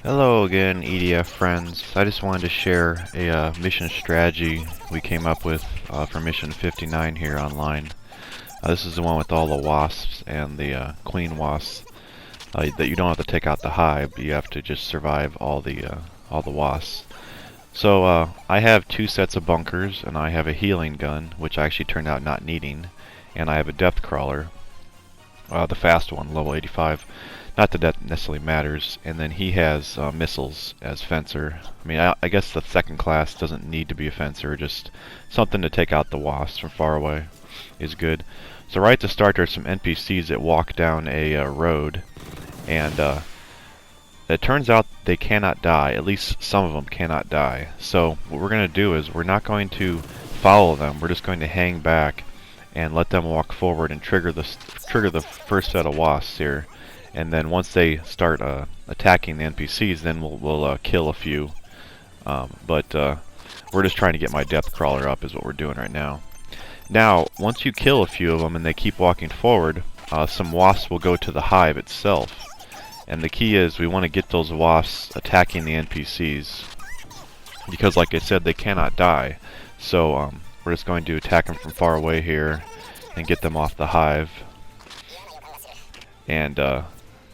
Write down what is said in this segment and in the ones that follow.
Hello again, EDF friends. I just wanted to share a mission strategy we came up with for mission 59 here online. This is the one with all the wasps and the queen wasps that you don't have to take out the hive, but you have to just survive all the wasps. So I have two sets of bunkers, and I have a healing gun, which I actually turned out not needing, and I have a depth crawler, the fast one, level 85. Not that that necessarily matters. And then he has missiles as fencer. I mean, I guess the second class doesn't need to be a fencer. Just something to take out the wasps from far away is good. So right at the start, there's some NPCs that walk down a road, and it turns out they cannot die. At least some of them cannot die. So what we're going to do is we're not going to follow them. We're just going to hang back and let them walk forward and trigger the first set of wasps here. And then once they start attacking the NPCs, then we'll kill a few. But we're just trying to get my depth crawler up is what we're doing right now. Now, once you kill a few of them and they keep walking forward, some wasps will go to the hive itself. And the key is we want to get those wasps attacking the NPCs. Because like I said, they cannot die. So we're just going to attack them from far away here and get them off the hive. And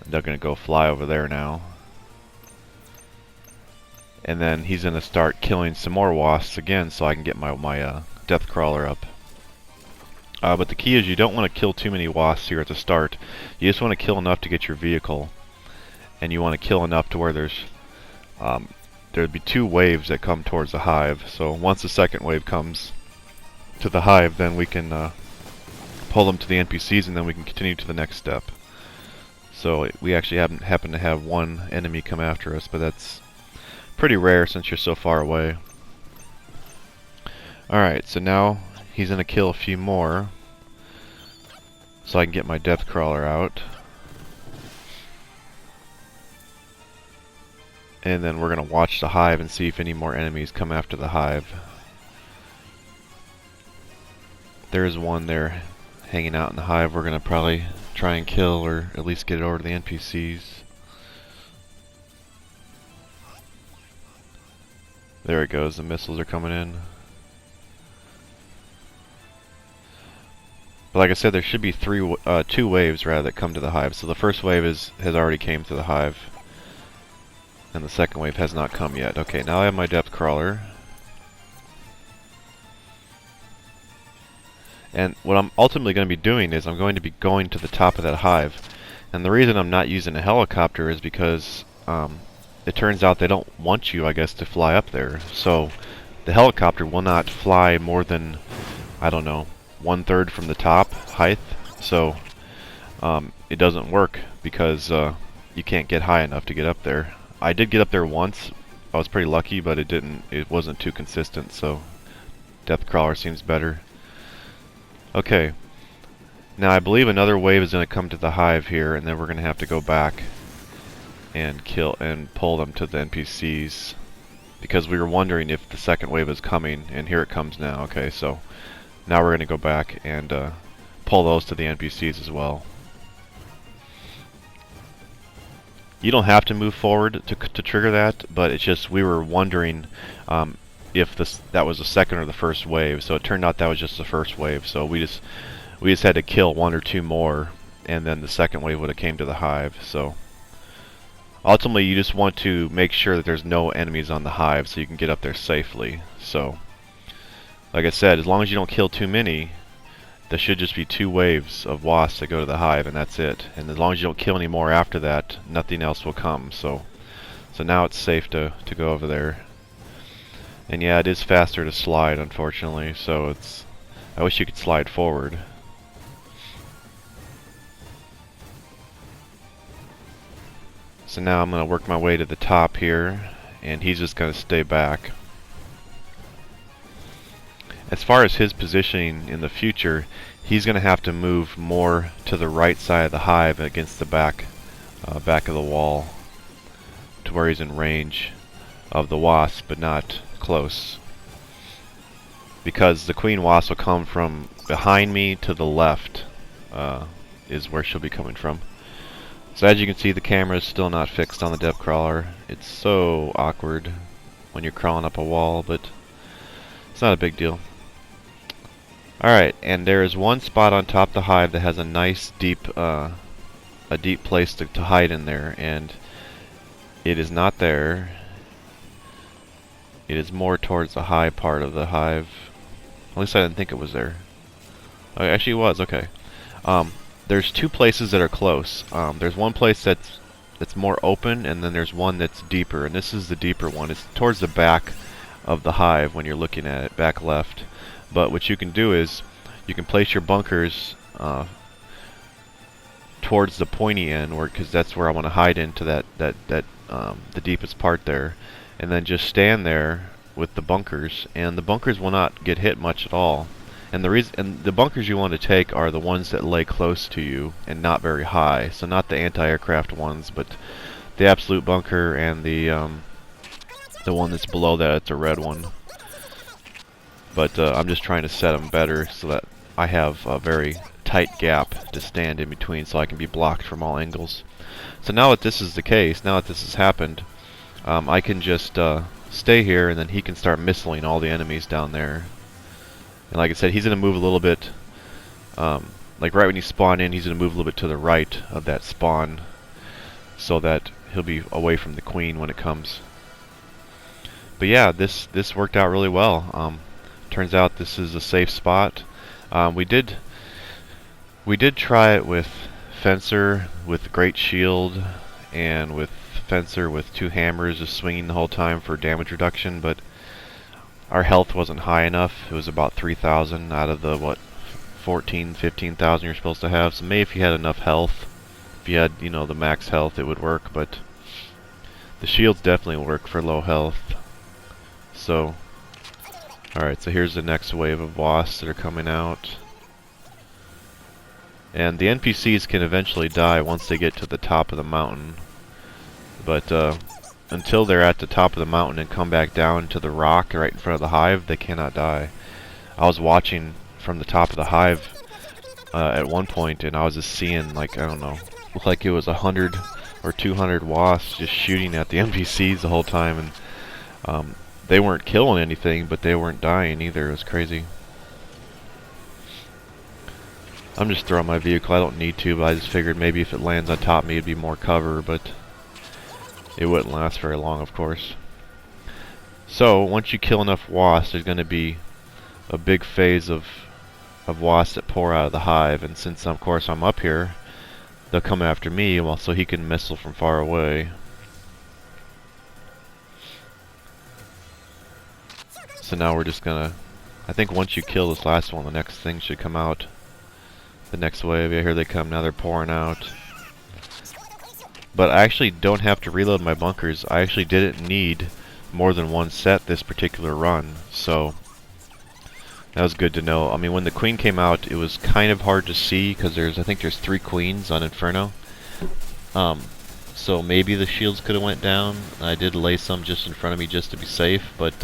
they're going to go fly over there now. And then he's going to start killing some more wasps again so I can get my depth crawler up. But the key is you don't want to kill too many wasps here at the start. You just want to kill enough to get your vehicle. And you want to kill enough to where there'd be two waves that come towards the hive. So once the second wave comes to the hive, then we can pull them to the NPCs, and then we can continue to the next step. So we actually happen to have one enemy come after us, but that's pretty rare since you're so far away. Alright, so now he's going to kill a few more so I can get my depth crawler out. And then we're going to watch the hive and see if any more enemies come after the hive. There's one there hanging out in the hive. We're going to probably try and kill, or at least get it over to the NPCs. There it goes, the missiles are coming in. But like I said, there should be two waves rather that come to the hive. So the first wave has already came to the hive, and the second wave has not come yet. Okay, now I have my depth crawler. And what I'm ultimately going to be doing is I'm going to be going to the top of that hive. And the reason I'm not using a helicopter is because it turns out they don't want you, I guess, to fly up there. So the helicopter will not fly more than, I don't know, 1/3 from the top height. So it doesn't work because you can't get high enough to get up there. I did get up there once. I was pretty lucky, but it wasn't too consistent. So depth crawler seems better. Okay, now I believe another wave is going to come to the hive here, and then we're going to have to go back and kill and pull them to the NPCs, because we were wondering if the second wave is coming, and here it comes now. Okay, so now we're going to go back and pull those to the NPCs as well. You don't have to move forward to trigger that, but it's just we were wondering if that was the second or the first wave. So it turned out that was just the first wave. So we just had to kill one or two more, and then the second wave would have came to the hive. So ultimately, you just want to make sure that there's no enemies on the hive so you can get up there safely. So like I said, as long as you don't kill too many, there should just be two waves of wasps that go to the hive, and that's it. And as long as you don't kill any more after that, nothing else will come. So now it's safe to go over there. And yeah, it is faster to slide, unfortunately, so I wish you could slide forward. So now I'm going to work my way to the top here, and he's just going to stay back. As far as his positioning in the future, he's going to have to move more to the right side of the hive against the back of the wall, to where he's in range of the wasp, but not close, because the queen wasp will come from behind me to the left, is where she'll be coming from. So as you can see, the camera is still not fixed on the depth crawler. It's so awkward when you're crawling up a wall, but it's not a big deal. Alright, and there is one spot on top of the hive that has a nice deep place to hide in there, and it is not there. It is more towards the high part of the hive. At least I didn't think it was there. Oh, actually it was, okay. There's two places that are close. There's one place that's more open, and then there's one that's deeper, and this is the deeper one. It's towards the back of the hive when you're looking at it, back left. But what you can do is you can place your bunkers towards the pointy end, because that's where I want to hide into the deepest part there, and then just stand there with the bunkers, and the bunkers will not get hit much at all. And the bunkers you want to take are the ones that lay close to you and not very high. So not the anti-aircraft ones, but the absolute bunker and the one that's below that. It's a red one. But I'm just trying to set them better so that I have a very tight gap to stand in between, so I can be blocked from all angles. So now that this is the case, now that this has happened, I can just stay here, and then he can start missiling all the enemies down there. And like I said, he's going to move a little bit, like right when you spawn in, he's going to move a little bit to the right of that spawn, so that he'll be away from the queen when it comes. But yeah, this worked out really well. Turns out this is a safe spot. We did try it with Fencer with Great Shield, and with Fencer with 2 hammers just swinging the whole time for damage reduction, but our health wasn't high enough. It was about 3,000 out of the, what, 14, 15,000 you're supposed to have. So maybe if you had enough health, if you had, you know, the max health, it would work, but the shields definitely work for low health. So, alright, so here's the next wave of wasps that are coming out. And the NPCs can eventually die once they get to the top of the mountain. But, until they're at the top of the mountain and come back down to the rock right in front of the hive, they cannot die. I was watching from the top of the hive at one point, and I was just seeing, like, I don't know, looked like it was 100 or 200 wasps just shooting at the NPCs the whole time, and they weren't killing anything, but they weren't dying either. It was crazy. I'm just throwing my vehicle. I don't need to, but I just figured maybe if it lands on top of me, it'd be more cover, but it wouldn't last very long, of course. So, once you kill enough wasps, there's going to be a big phase of wasps that pour out of the hive, and since, of course, I'm up here, they'll come after me, well, so he can missile from far away. So now we're just going to... I think once you kill this last one, the next thing should come out. The next wave, yeah, here they come, now they're pouring out. But I actually don't have to reload my bunkers. I actually didn't need more than one set this particular run, so that was good to know. I mean, when the queen came out, it was kind of hard to see because I think there's 3 queens on Inferno. So maybe the shields could have went down. I did lay some just in front of me just to be safe, but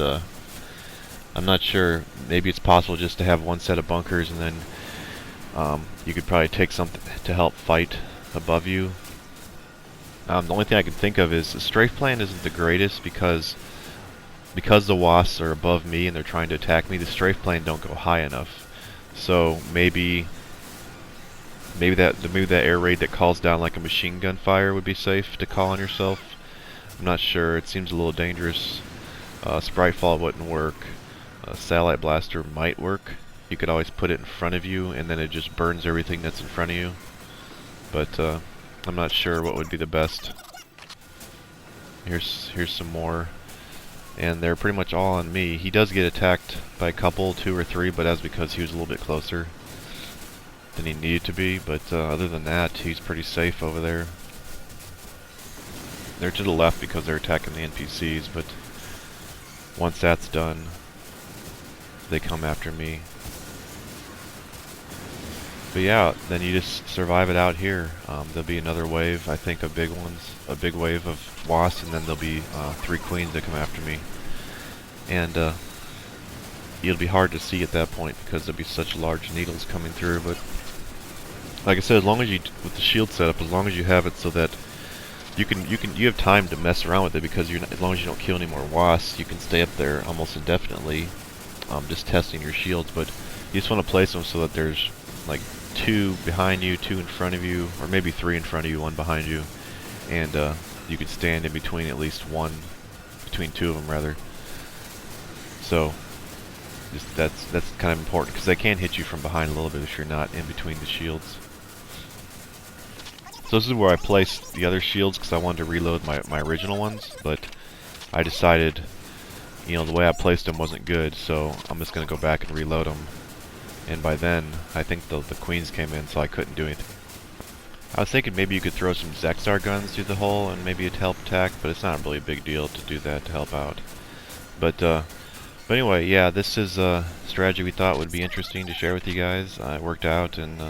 I'm not sure. Maybe it's possible just to have one set of bunkers, and then you could probably take something to help fight above you. The only thing I can think of is the strafe plan isn't the greatest because the wasps are above me and they're trying to attack me. The strafe plane don't go high enough, so maybe that air raid that calls down like a machine gun fire would be safe to call on yourself. I'm not sure. It seems a little dangerous. Sprite fall wouldn't work. Satellite blaster might work. You could always put it in front of you and then it just burns everything that's in front of you. But I'm not sure what would be the best. Here's some more, and they're pretty much all on me. He does get attacked by a couple, 2 or 3, but that's because he was a little bit closer than he needed to be. But other than that, he's pretty safe over there. They're to the left because they're attacking the NPCs, but once that's done, they come after me. But yeah, then you just survive it out here. There'll be another wave, I think, of big ones, a big wave of wasps, and then there'll be 3 queens that come after me. And it'll be hard to see at that point because there'll be such large needles coming through, but like I said, as long as you, with the shield setup, as long as you have it so that you have time to mess around with it, because you're not, as long as you don't kill any more wasps, you can stay up there almost indefinitely, just testing your shields. But you just want to place them so that there's like 2 behind you, 2 in front of you, or maybe 3 in front of you, 1 behind you, and you could stand in between at least between 2 of them rather. So that's kind of important, because they can hit you from behind a little bit if you're not in between the shields. So this is where I placed the other shields, because I wanted to reload my original ones, but I decided, you know, the way I placed them wasn't good, so I'm just going to go back and reload them. And by then, I think the queens came in, so I couldn't do anything. I was thinking maybe you could throw some Zexar guns through the hole and maybe it'd help attack, but it's not really a big deal to do that to help out. But anyway, yeah, this is a strategy we thought would be interesting to share with you guys. It worked out, and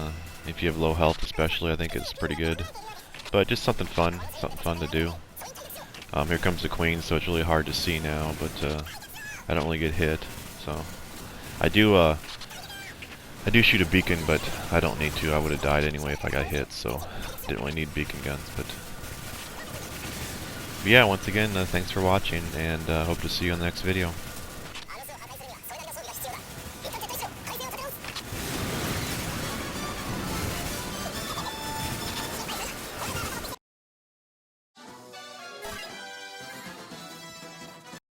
if you have low health especially, I think it's pretty good. But just something fun to do. Here comes the queen, so it's really hard to see now, but I don't really get hit. So I do shoot a beacon, but I don't need to. I would have died anyway if I got hit, so didn't really need beacon guns. But yeah, once again, thanks for watching, and hope to see you on the next video.